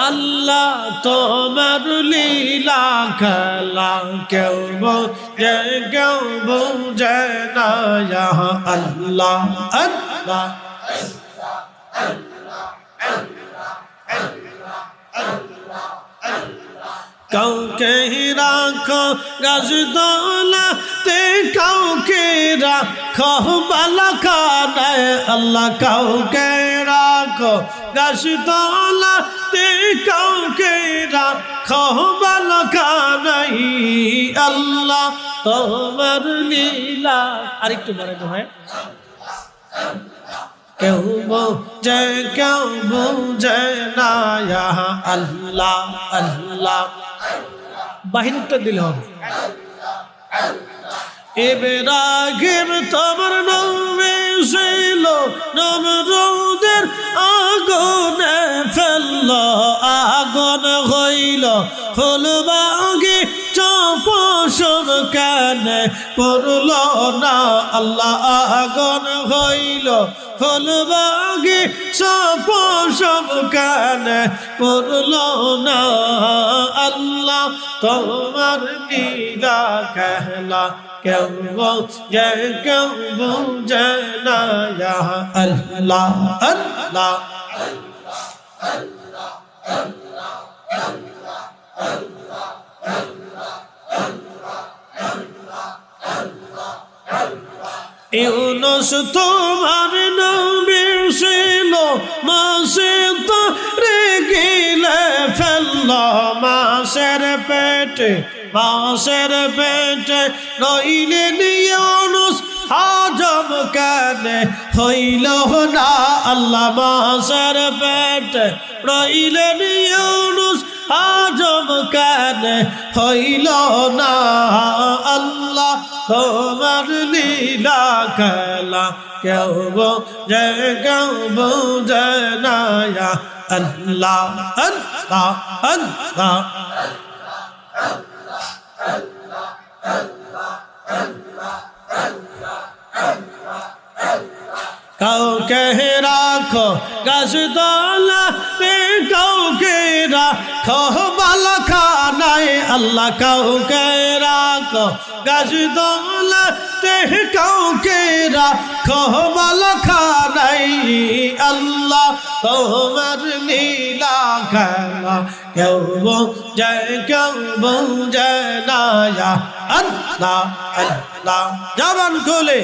আল্লাহ তোমার লীলা খেলা কেউ বোঝে কেউ বোঝে না ইয়া আল্লাহ আল্লাহ কাউকে রাখো গাছতলাতে কাউকে রাখো বালাখানায় আল্লাহ কাউকে রাখো গাছতলাতে কাউকে রাখো বালাখানায় আল্লাহ তোমার লীলা আরেকটু বলে তো হয় কেউ বোঝে কেউ বোঝে না ইয়া আল্লাহ আল্লাহ বাহিরটা দিলে হবে ইব্রাহিম তোমার নবী ছিল নমরুদের আগুনে ফেলল আগুন হইল ফুলবাগি চপসম কানে পড়ল না আল্লাহ আগুন হইল ফুলবাগি চপসম কানে পড়ল না আল্লাহ তোমার লীলা খেলা কেউ বোঝে কেউ বোঝে না ইয়া আল্লাহ আল্লাহ ইউনুস তোমার নবী ছিল মাছে তো রেগিলে ফেলল মাছের পেটে রইলেন ইউনুস হজম কানে হইল না আল্লাহ মাছের পেটে রইলেন ইউনুস হজম কানে হইল না আল্লাহ তোমার লীলা খেলা কেউ বোঝে কেউ বোঝে না ইয়া আল্লাহ আল্লাহ আল্লাহ কাউকে রাখো গাছতলাতে কাউকে রাখো বালাখানায় আল্লাহ কাউকে রাখো গাছতলাতে কাউকে রাখো বালাখানায় আল্লাহ তোমার লীলা খেলা কেউ বোঝে কেউ বোঝে না ইয়া আল্লাহ আল্লাহ জবান খুলে